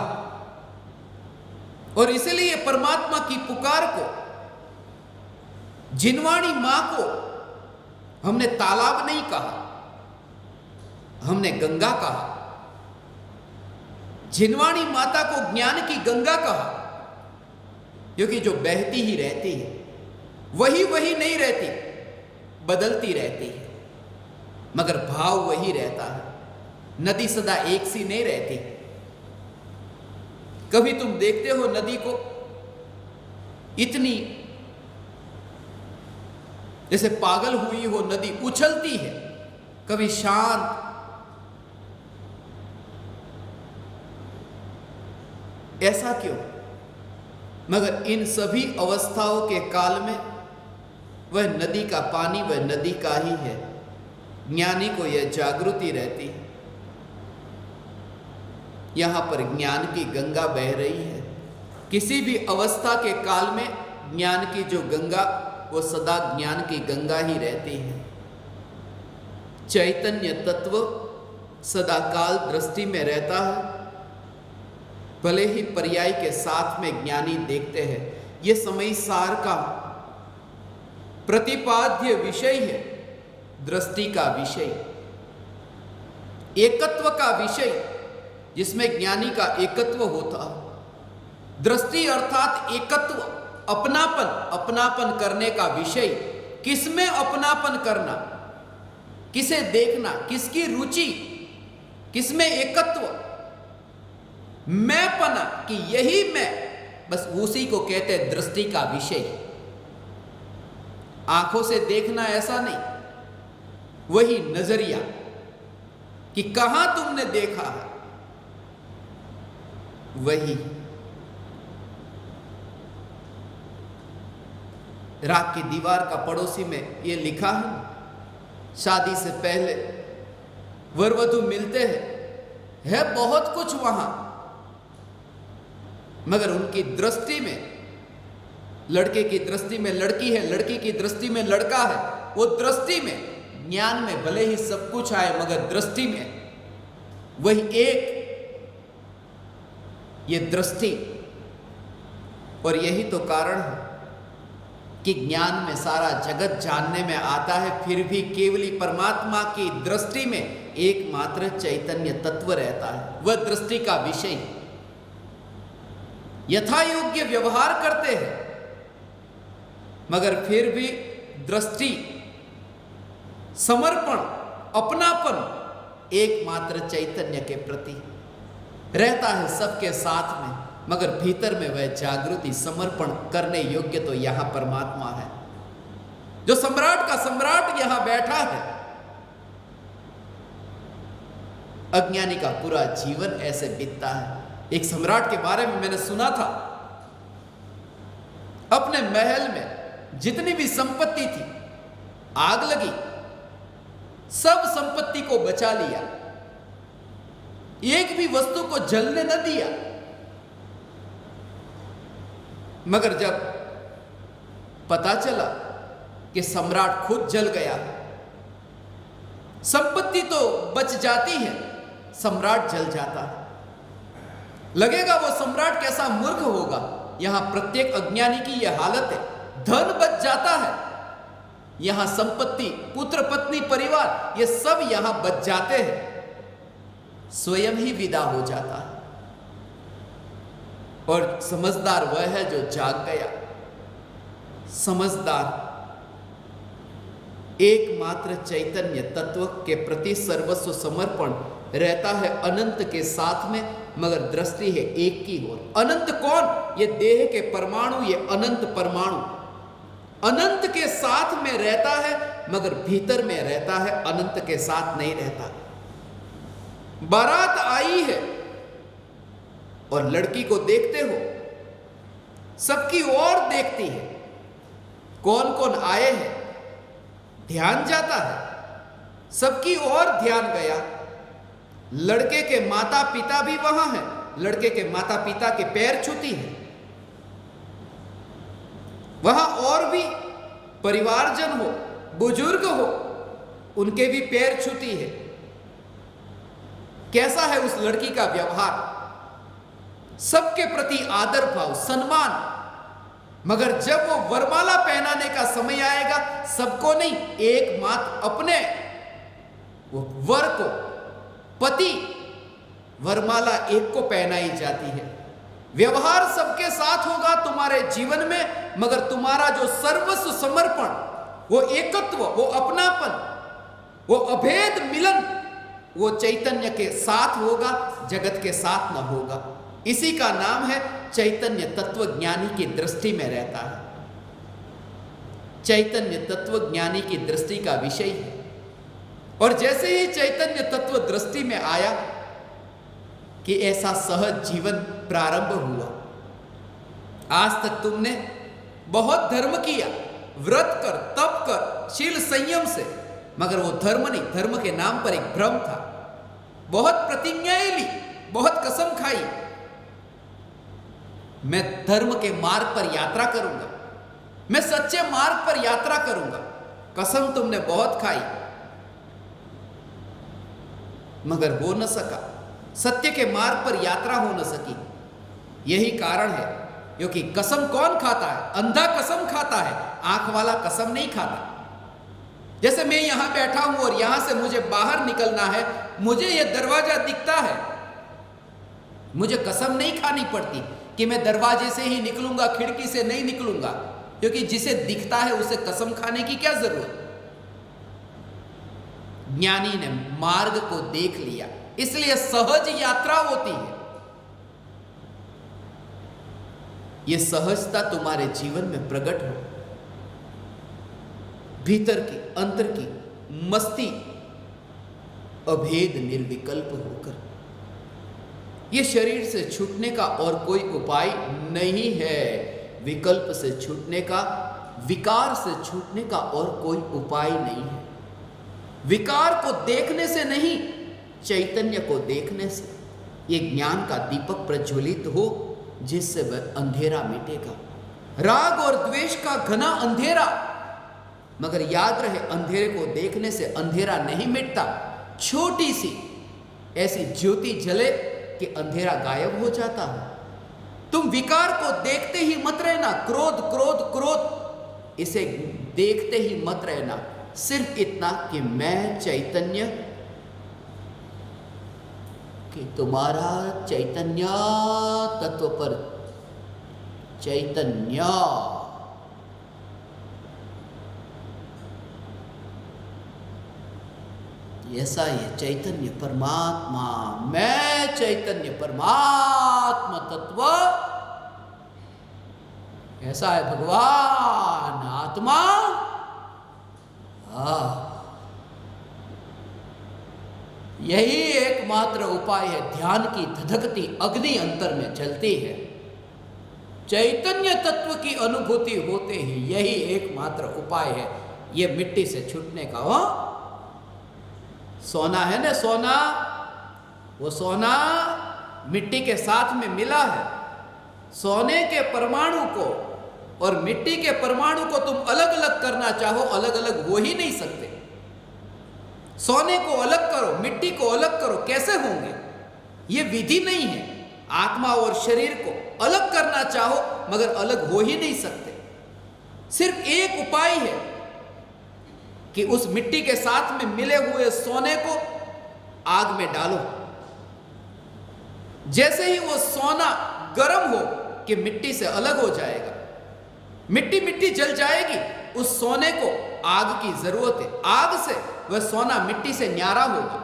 और इसलिए परमात्मा की पुकार को, जिनवाणी मां को हमने तालाब नहीं कहा, हमने गंगा कहा। जिनवाणी माता को ज्ञान की गंगा कहा, क्योंकि जो बहती ही रहती है वही वही नहीं रहती, बदलती रहती है, मगर भाव वही रहता है। नदी सदा एक सी नहीं रहती। कभी तुम देखते हो नदी को, इतनी जैसे पागल हुई हो नदी उछलती है, कभी शांत, ऐसा क्यों? मगर इन सभी अवस्थाओं के काल में वह नदी का पानी वह नदी का ही है। ज्ञानी को यह जागृति रहती है, यहां पर ज्ञान की गंगा बह रही है। किसी भी अवस्था के काल में ज्ञान की जो गंगा, वो सदा ज्ञान की गंगा ही रहती है। चैतन्य तत्व सदा काल दृष्टि में रहता है, भले ही पर्याय के साथ में ज्ञानी देखते हैं। ये समय सार का प्रतिपाद्य विषय है, दृष्टि का विषय, एकत्व का विषय, जिसमें ज्ञानी का एकत्व होता है। दृष्टि अर्थात एकत्व, अपनापन, अपनापन करने का विषय। किसमें अपनापन करना, किसे देखना, किसकी रुचि, किसमें एकत्व, मैंपना, कि यही मैं, बस उसी को कहते हैं दृष्टि का विषय। आंखों से देखना ऐसा नहीं, वही नजरिया कि कहां तुमने देखा है, वही। राख की दीवार का पड़ोसी में ये लिखा है, शादी से पहले वर वधू मिलते हैं, है बहुत कुछ वहां, मगर उनकी दृष्टि में, लड़के की दृष्टि में लड़की है, लड़की की दृष्टि में लड़का है। वो दृष्टि में, ज्ञान में भले ही सब कुछ आए, मगर दृष्टि में वही एक, ये दृष्टि। और यही तो कारण है कि ज्ञान में सारा जगत जानने में आता है, फिर भी केवली परमात्मा की दृष्टि में एकमात्र चैतन्य तत्व रहता है, वह दृष्टि का विषय। यथा योग्य व्यवहार करते हैं, मगर फिर भी दृष्टि, समर्पण, अपनापन एकमात्र चैतन्य के प्रति रहता है, सबके साथ में। मगर भीतर में वह जागृति, समर्पण करने योग्य तो यहां परमात्मा है, जो सम्राट का सम्राट यहां बैठा है। अज्ञानी का पूरा जीवन ऐसे बीतता है। एक सम्राट के बारे में मैंने सुना था, अपने महल में जितनी भी संपत्ति थी, आग लगी, सब संपत्ति को बचा लिया, एक भी वस्तु को जलने न दिया। मगर जब पता चला कि सम्राट खुद जल गया, संपत्ति तो बच जाती है, सम्राट जल जाता है। लगेगा वो सम्राट कैसा मूर्ख होगा। यहां प्रत्येक अज्ञानी की यह हालत है। धन बच जाता है, यहां संपत्ति, पुत्र पत्नी, परिवार, ये सब यहां बच जाते हैं, स्वयं ही विदा हो जाता है। और समझदार वह है जो जाग गया। समझदार एकमात्र चैतन्य तत्व के प्रति सर्वस्व समर्पण रहता है, अनंत के साथ में, मगर दृष्टि है एक की ओर। अनंत कौन? ये देह के परमाणु, ये अनंत परमाणु अनंत के साथ में रहता है, मगर भीतर में रहता है, अनंत के साथ नहीं रहता। बारात आई है और लड़की को देखते हो, सबकी ओर देखती है, कौन कौन आए हैं, ध्यान जाता है, सबकी ओर ध्यान गया। लड़के के माता पिता भी वहां हैं, लड़के के माता पिता के पैर छूती है। वहां और भी परिवारजन हो, बुजुर्ग हो, उनके भी पैर छूती है। कैसा है उस लड़की का व्यवहार? सबके प्रति आदर भाव, सम्मान। मगर जब वो वरमाला पहनाने का समय आएगा, सबको नहीं, एकमात्र अपने वो वर को, पति, वरमाला एक को पहनाई जाती है। व्यवहार सबके साथ होगा तुम्हारे जीवन में, मगर तुम्हारा जो सर्वस्व समर्पण, वो एकत्व, वो अपनापन, वो अभेद मिलन, वो चैतन्य के साथ होगा, जगत के साथ न होगा। इसी का नाम है चैतन्य तत्व ज्ञानी की दृष्टि में रहता है। चैतन्य तत्व ज्ञानी की दृष्टि का विषय है। और जैसे ही चैतन्य तत्व दृष्टि में आया कि ऐसा सहज जीवन प्रारंभ हुआ। आज तक तुमने बहुत धर्म किया, व्रत कर, तप कर, शील संयम से, मगर वो धर्म नहीं, धर्म के नाम पर एक भ्रम था। बहुत प्रतिज्ञाएं ली, बहुत कसम खाई, मैं धर्म के मार्ग पर यात्रा करूंगा, मैं सच्चे मार्ग पर यात्रा करूंगा। कसम तुमने बहुत खाई, मगर हो न सका, सत्य के मार्ग पर यात्रा हो न सकी। यही कारण है, क्योंकि कसम कौन खाता है? अंधा कसम खाता है, आंख वाला कसम नहीं खाता। जैसे मैं यहां बैठा हूं और यहां से मुझे बाहर निकलना है, मुझे यह दरवाजा दिखता है, मुझे कसम नहीं खानी पड़ती कि मैं दरवाजे से ही निकलूंगा, खिड़की से नहीं निकलूंगा, क्योंकि जिसे दिखता है उसे कसम खाने की क्या जरूरत। ज्ञानी ने मार्ग को देख लिया, इसलिए सहज यात्रा होती है। यह सहजता तुम्हारे जीवन में प्रकट हो, भीतर की, अंतर की मस्ती अभेद निर्विकल्प होकर। यह शरीर से छूटने का और कोई उपाय नहीं है, विकल्प से छूटने का, विकार से छूटने का और कोई उपाय नहीं है। विकार को देखने से नहीं, चैतन्य को देखने से ये ज्ञान का दीपक प्रज्वलित हो, जिससे वह अंधेरा मिटेगा। राग और द्वेष का घना अंधेरा, मगर याद रहे अंधेरे को देखने से अंधेरा नहीं मिटता। छोटी सी ऐसी ज्योति जले कि अंधेरा गायब हो जाता है। तुम विकार को देखते ही मत रहना, क्रोध क्रोध क्रोध, इसे देखते ही मत रहना। सिर्फ इतना कि मैं चैतन्य, कि तुम्हारा चैतन्य तत्व पर चैतन्य, ऐसा है चैतन्य परमात्मा, मैं चैतन्य परमात्मा तत्व, ऐसा है भगवान आत्मा। यही एकमात्र उपाय है। ध्यान की धधकती अग्नि अंतर में जलती है, चैतन्य तत्व की अनुभूति होते ही यही एकमात्र उपाय है ये मिट्टी से छूटने का। हो सोना है ना, सोना, वो सोना मिट्टी के साथ में मिला है। सोने के परमाणु को और मिट्टी के परमाणु को तुम अलग अलग करना चाहो, अलग अलग हो ही नहीं सकते। सोने को अलग करो, मिट्टी को अलग करो, कैसे होंगे? ये विधि नहीं है। आत्मा और शरीर को अलग करना चाहो मगर अलग हो ही नहीं सकते। सिर्फ एक उपाय है कि उस मिट्टी के साथ में मिले हुए सोने को आग में डालो। जैसे ही वो सोना गर्म हो कि मिट्टी से अलग हो जाएगा, मिट्टी मिट्टी जल जाएगी। उस सोने को आग की जरूरत है, आग से वह सोना मिट्टी से न्यारा होगा।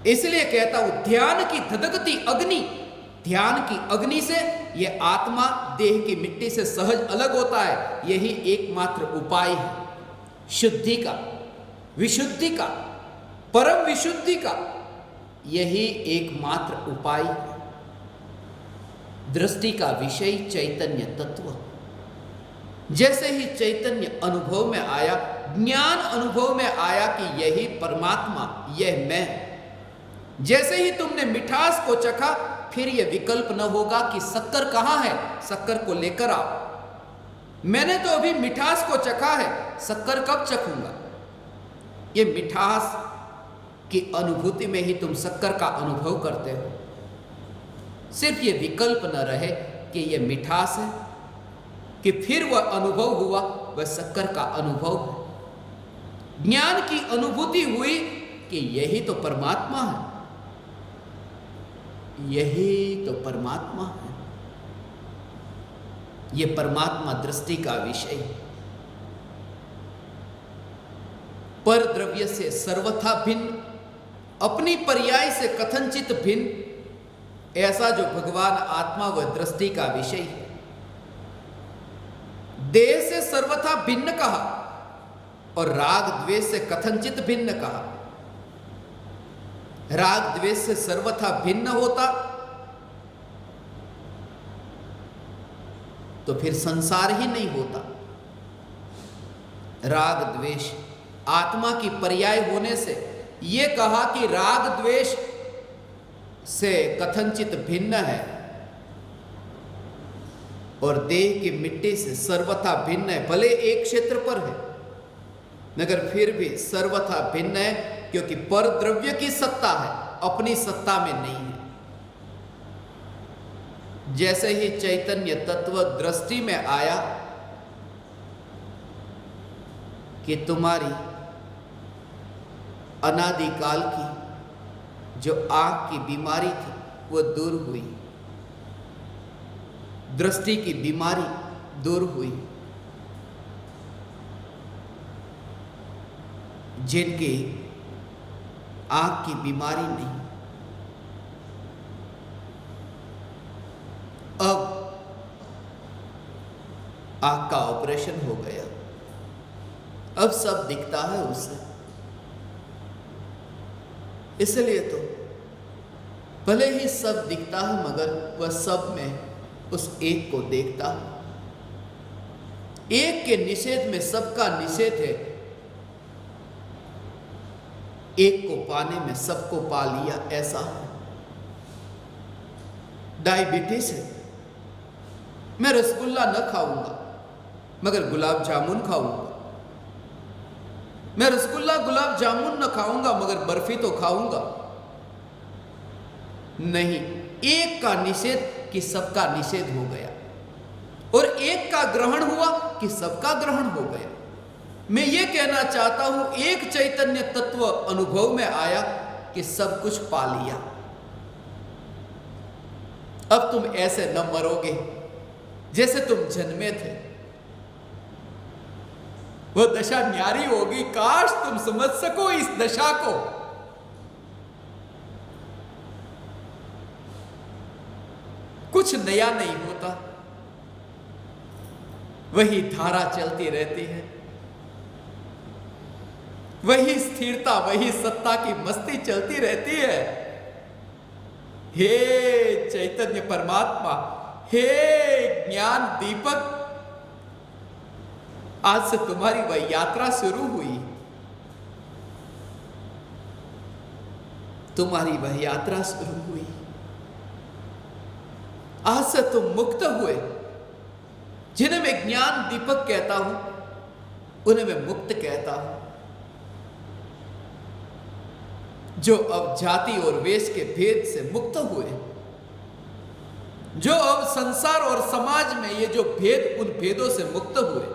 इसलिए कहता हूं ध्यान की धधकती अग्नि, ध्यान की अग्नि से यह आत्मा देह की मिट्टी से सहज अलग होता है। यही एकमात्र उपाय है शुद्धि का, विशुद्धि का, परम विशुद्धि का। यही एकमात्र उपाय है। दृष्टि का विषय चैतन्य तत्व। जैसे ही चैतन्य अनुभव में आया, ज्ञान अनुभव में आया कि यही परमात्मा, यह मैं। जैसे ही तुमने मिठास को चखा, फिर यह विकल्प न होगा कि शक्कर कहां है, शक्कर को लेकर आओ। मैंने तो अभी मिठास को चखा है, शक्कर कब चखूंगा? ये मिठास की अनुभूति में ही तुम शक्कर का अनुभव करते हो। सिर्फ ये विकल्प न रहे कि ये मिठास है, कि फिर वह अनुभव हुआ, वह शक्कर का अनुभव है। ज्ञान की अनुभूति हुई कि यही तो परमात्मा है, यही तो परमात्मा है। यह परमात्मा दृष्टि का विषय है। पर द्रव्य से सर्वथा भिन्न, अपनी पर्याय से कथनचित भिन्न, ऐसा जो भगवान आत्मा व दृष्टि का विषय है। देह से सर्वथा भिन्न कहा और राग द्वेष से कथनचित भिन्न कहा। राग द्वेष से सर्वथा भिन्न होता तो फिर संसार ही नहीं होता। राग द्वेष आत्मा की पर्याय होने से यह कहा कि राग द्वेष से कथनचित भिन्न है और देह की मिट्टी से सर्वथा भिन्न है। भले एक क्षेत्र पर है मगर फिर भी सर्वथा भिन्न है, क्योंकि पर द्रव्य की सत्ता है, अपनी सत्ता में नहीं है। जैसे ही चैतन्य तत्व दृष्टि में आया कि तुम्हारी अनादिकाल की जो आंख की बीमारी थी वो दूर हुई, दृष्टि की बीमारी दूर हुई। जिनकी आंख की बीमारी नहीं, अब आंख का ऑपरेशन हो गया, अब सब दिखता है उससे। इसलिए तो भले ही सब दिखता है मगर वह सब में उस एक को देखता है। एक के निषेध में सबका निषेध है, एक को पाने में सबको पा लिया, ऐसा है। डायबिटीज है, मैं रसगुल्ला न खाऊंगा मगर गुलाब जामुन खाऊंगा। मैं रसगुल्ला गुलाब जामुन न खाऊंगा मगर बर्फी तो खाऊंगा। नहीं, एक का निषेध कि सबका निषेध हो गया और एक का ग्रहण हुआ कि सबका ग्रहण हो गया। मैं ये कहना चाहता हूं, एक चैतन्य तत्व अनुभव में आया कि सब कुछ पा लिया। अब तुम ऐसे न मरोगे जैसे तुम जन्मे थे। वह दशा न्यारी होगी, काश तुम समझ सको इस दशा को। कुछ नया नहीं होता, वही धारा चलती रहती है, वही स्थिरता, वही सत्ता की मस्ती चलती रहती है। हे चैतन्य परमात्मा, हे ज्ञान दीपक, आज से तुम्हारी वह यात्रा शुरू हुई। तुम्हारी वह यात्रा शुरू हुई। आज से तुम मुक्त हुए। जिन्हें मैं ज्ञान दीपक कहता हूं उन्हें मैं मुक्त कहता हूं, जो अब जाति और वेश के भेद से मुक्त हुए, जो अब संसार और समाज में ये जो भेद, उन भेदों से मुक्त हुए।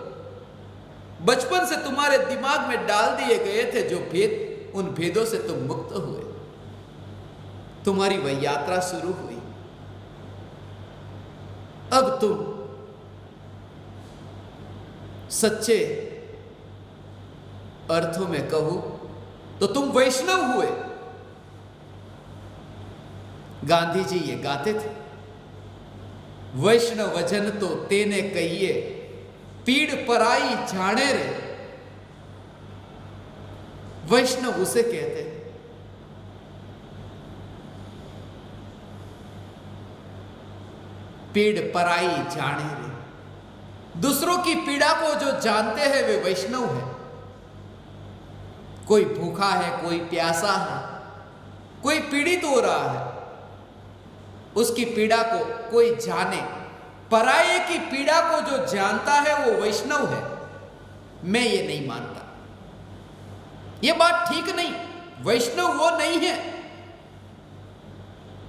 बचपन से तुम्हारे दिमाग में डाल दिए गए थे जो भेद, उन भेदों से तुम मुक्त हुए। तुम्हारी वह यात्रा शुरू हुई। अब तुम सच्चे अर्थों में कहो तो तुम वैष्णव हुए। गांधी जी ये गाते थे, वैष्णव जन तो तेने कहिए, पीड़ पराई जाने रे। वैष्णव उसे कहते हैं। पीड़ पराई जाने रे। दूसरों की पीड़ा को जो जानते हैं वे वैष्णव है। कोई भूखा है, कोई प्यासा है, कोई पीड़ित हो रहा है, उसकी पीड़ा को कोई जाने, पराये की पीड़ा को जो जानता है वो वैष्णव है। मैं ये नहीं मानता, ये बात ठीक नहीं। वैष्णव वो नहीं है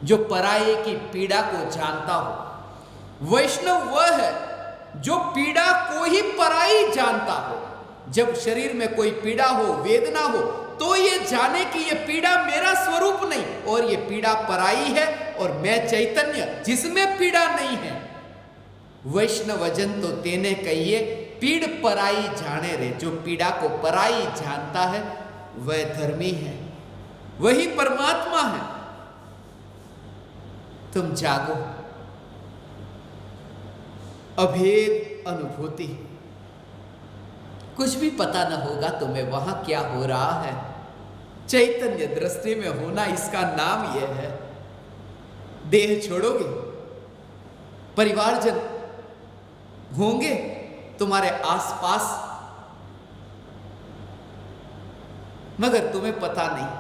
जो पराये की पीड़ा को जानता हो। वैष्णव वह है जो पीड़ा को ही पराई जानता हो। जब शरीर में कोई पीड़ा हो, वेदना हो, तो ये जाने कि ये पीड़ा मेरा स्वरूप नहीं और ये पीड़ा पराई है और मैं चैतन्य जिसमें पीड़ा नहीं है। वैष्णवजन तो तेने कहिए, पीड़ पराई जाने रे। जो पीड़ा को पराई जानता है वह धर्मी है, वही परमात्मा है। तुम जागो। अभेद अनुभूति कुछ भी पता न होगा तुम्हें वहां क्या हो रहा है। चैतन्य दृष्टि में होना, इसका नाम यह है। देह छोड़ोगे, परिवारजन होंगे तुम्हारे आसपास, मगर तुम्हें पता नहीं।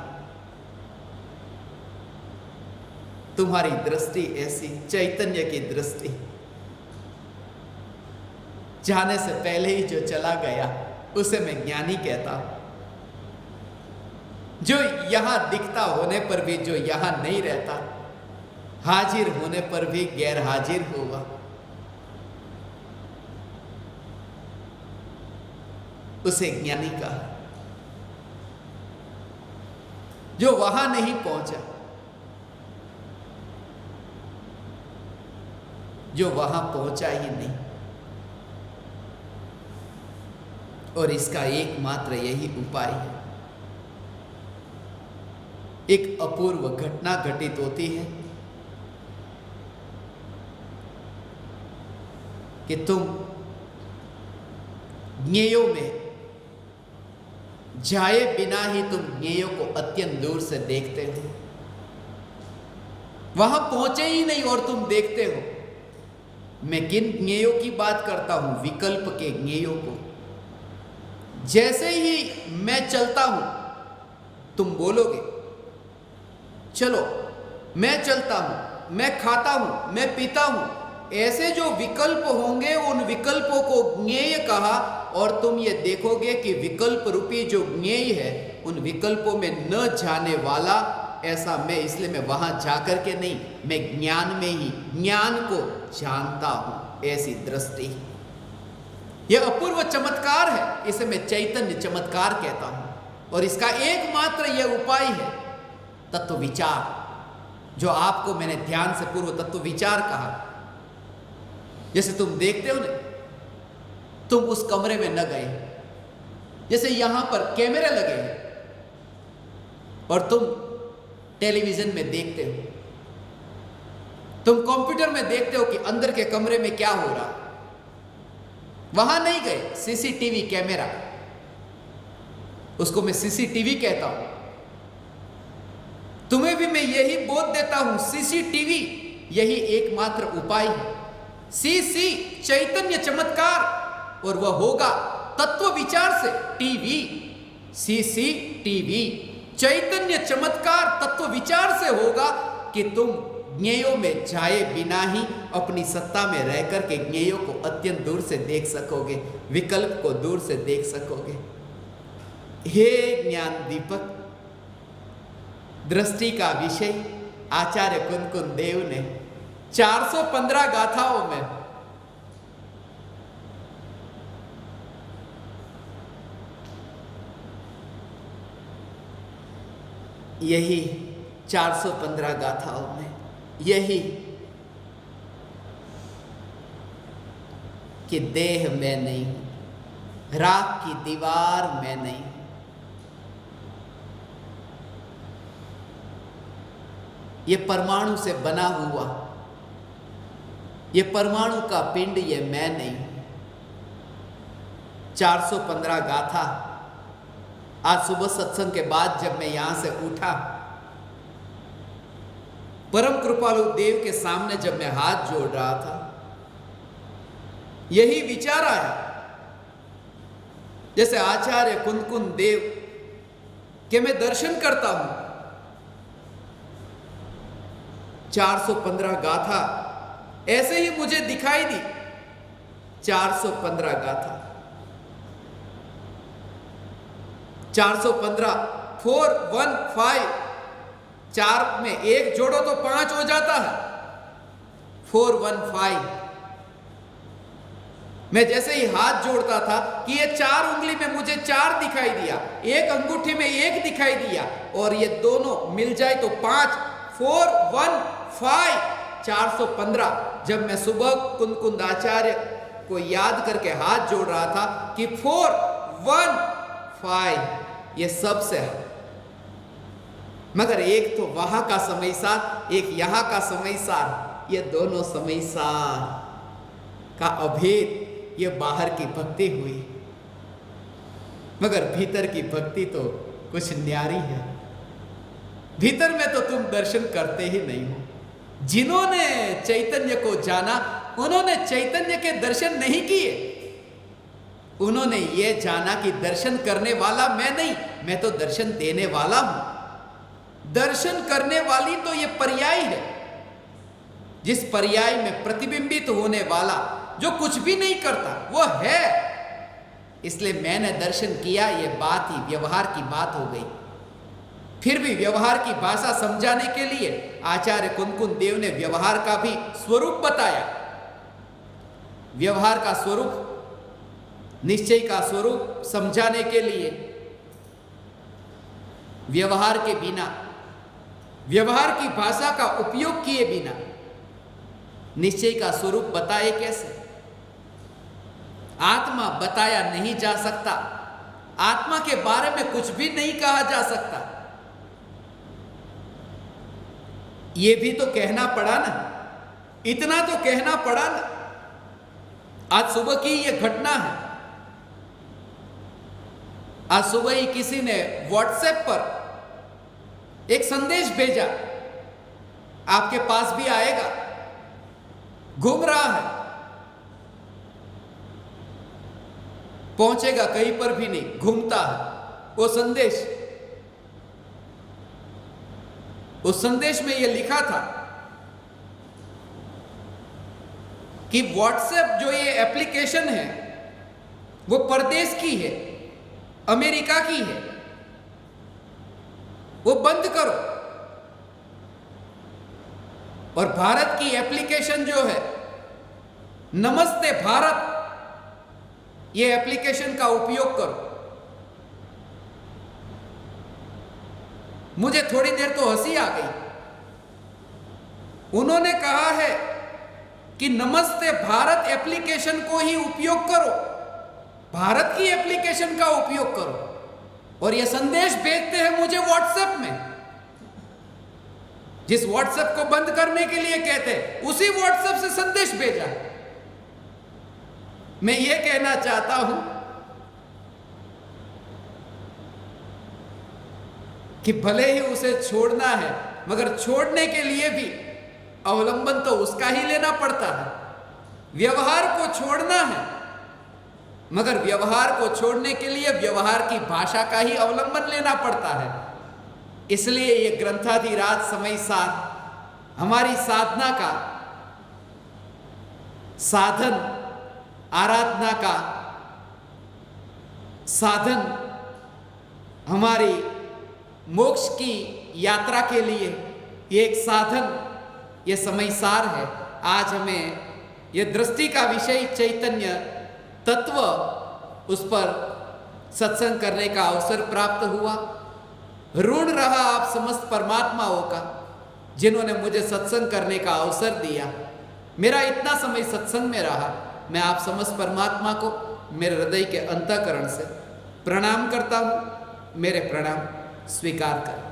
तुम्हारी दृष्टि ऐसी, चैतन्य की दृष्टि, जाने से पहले ही जो चला गया उसे मैं ज्ञानी कहता हूं। जो यहां दिखता होने पर भी जो यहां नहीं रहता, हाजिर होने पर भी गैर हाजिर होगा, उसे ज्ञानी कहा। जो वहां नहीं पहुंचा, जो वहां पहुंचा ही नहीं, और इसका एकमात्र यही उपाय है। एक अपूर्व घटना घटित होती है कि तुम ज्ञेयों में जाए बिना ही तुम ज्ञेयों को अत्यंत दूर से देखते हो, वहां पहुंचे ही नहीं और तुम देखते हो। मैं किन ज्ञेयों की बात करता हूं? विकल्प के ज्ञेयों को। जैसे ही मैं चलता हूं, तुम बोलोगे चलो मैं चलता हूं, मैं खाता हूं, मैं पीता हूं। ऐसे जो विकल्प होंगे, उन विकल्पों को ज्ञेय कहा, और तुम ये देखोगे कि विकल्प रूपी जो ज्ञेय है, उन विकल्पों में न जाने वाला ऐसा मैं, इसलिए मैं वहां जाकर के नहीं, मैं ज्ञान में ही ज्ञान को जानता हूं। ऐसी दृष्टि, यह अपूर्व चमत्कार है, इसे मैं चैतन्य चमत्कार कहता हूं। और इसका एकमात्र यह उपाय है तत्व विचार, जो आपको मैंने ध्यान से पूर्व तत्व विचार कहा। जैसे तुम देखते हो ना, तुम उस कमरे में न गए, जैसे यहां पर कैमरे लगे हैं और तुम टेलीविजन में देखते हो, तुम कंप्यूटर में देखते हो कि अंदर के कमरे में क्या हो रहा, वहां नहीं गए। सीसीटीवी कैमरा, उसको मैं सीसीटीवी कहता हूं। तुम्हें भी मैं यही बोध देता हूं, सीसीटीवी यही एकमात्र उपाय है। सीसी चैतन्य चमत्कार, और वह होगा तत्व विचार से। टीवी, सीसीटीवी चैतन्य चमत्कार तत्व विचार से होगा कि तुम ज्ञेयों में जाए बिना ही अपनी सत्ता में रहकर के ज्ञेयों को अत्यंत दूर से देख सकोगे, विकल्प को दूर से देख सकोगे। हे ज्ञान दीपक, दृष्टि का विषय आचार्य कुंदकुंद देव ने 415 गाथाओं में यही 415 गाथाओं में यही कि देह में नहीं, राख की दीवार में नहीं, ये परमाणु से बना हुआ, ये परमाणु का पिंड, ये मैं नहीं। 415 गाथा। आज सुबह सत्संग के बाद जब मैं यहां से उठा, परम कृपालु देव के सामने जब मैं हाथ जोड़ रहा था, यही विचार आया। जैसे आचार्य कुंदकुंद देव के मैं दर्शन करता हूं, 415 गाथा ऐसे ही मुझे दिखाई दी। 415 गाथा, 415 4 1 5, 4 में 1 जोड़ो तो 5 हो जाता है। 4 1 5। मैं जैसे ही हाथ जोड़ता था कि ये 4 उंगली में मुझे 4 दिखाई दिया, एक अंगूठी में 1 दिखाई दिया, और ये दोनों मिल जाए तो 5। 4 1 5, 415। जब मैं सुबह कुंदकुंद आचार्य को याद करके हाथ जोड़ रहा था कि 4 1 5, ये सबसे है, मगर एक तो वहां का समय सार, एक यहां का समय सार, ये दोनों समय सार का अभेद, ये बाहर की भक्ति हुई। मगर भीतर की भक्ति तो कुछ न्यारी है। भीतर में तो तुम दर्शन करते ही नहीं हो। जिन्होंने चैतन्य को जाना उन्होंने चैतन्य के दर्शन नहीं किए। उन्होंने ये जाना कि दर्शन करने वाला मैं नहीं, मैं तो दर्शन देने वाला हूं। दर्शन करने वाली तो ये पर्याय है, जिस पर्याय में प्रतिबिंबित होने वाला जो कुछ भी नहीं करता वो है। इसलिए मैंने दर्शन किया, ये बात ही व्यवहार की बात हो गई। फिर भी व्यवहार की भाषा समझाने के लिए आचार्य कुनकुन देव ने व्यवहार का भी स्वरूप बताया। व्यवहार का स्वरूप, निश्चय का स्वरूप समझाने के लिए व्यवहार के बिना, व्यवहार की भाषा का उपयोग किए बिना निश्चय का स्वरूप बताए कैसे? आत्मा बताया नहीं जा सकता, आत्मा के बारे में कुछ भी नहीं कहा जा सकता। यह भी तो कहना पड़ा ना, इतना तो कहना पड़ा ना। आज सुबह की यह घटना है। आज सुबह ही किसी ने व्हाट्सएप पर एक संदेश भेजा, आपके पास भी आएगा, घूम रहा है, पहुंचेगा कहीं पर भी नहीं, घूमता है वो संदेश। उस संदेश में यह लिखा था कि व्हाट्सएप जो ये एप्लीकेशन है वो परदेश की है, अमेरिका की है, वो बंद करो। और भारत की एप्लीकेशन जो है नमस्ते भारत, ये एप्लीकेशन का उपयोग करो। मुझे थोड़ी देर तो हंसी आ गई। उन्होंने कहा है कि नमस्ते भारत एप्लीकेशन को ही उपयोग करो, भारत की एप्लीकेशन का उपयोग करो। और ये संदेश भेजते हैं मुझे व्हाट्सएप में, जिस व्हाट्सएप को बंद करने के लिए कहते हैं उसी व्हाट्सएप से संदेश भेजा। मैं ये कहना चाहता हूं कि भले ही उसे छोड़ना है, मगर छोड़ने के लिए भी अवलंबन तो उसका ही लेना पड़ता है। व्यवहार को छोड़ना है, मगर व्यवहार को छोड़ने के लिए व्यवहार की भाषा का ही अवलंबन लेना पड़ता है। इसलिए ये ग्रंथाधिराज समय साध हमारी साधना का साधन, आराधना का साधन, हमारी मोक्ष की यात्रा के लिए ये एक साधन, ये समय सार है। आज हमें ये दृष्टि का विषय चैतन्य तत्व, उस पर सत्संग करने का अवसर प्राप्त हुआ। ऋण रहा आप समस्त परमात्माओं का, जिन्होंने मुझे सत्संग करने का अवसर दिया। मेरा इतना समय सत्संग में रहा, मैं आप समस्त परमात्मा को मेरे हृदय के अंतःकरण से प्रणाम करता हूँ। मेरे प्रणाम स्वीकार करें।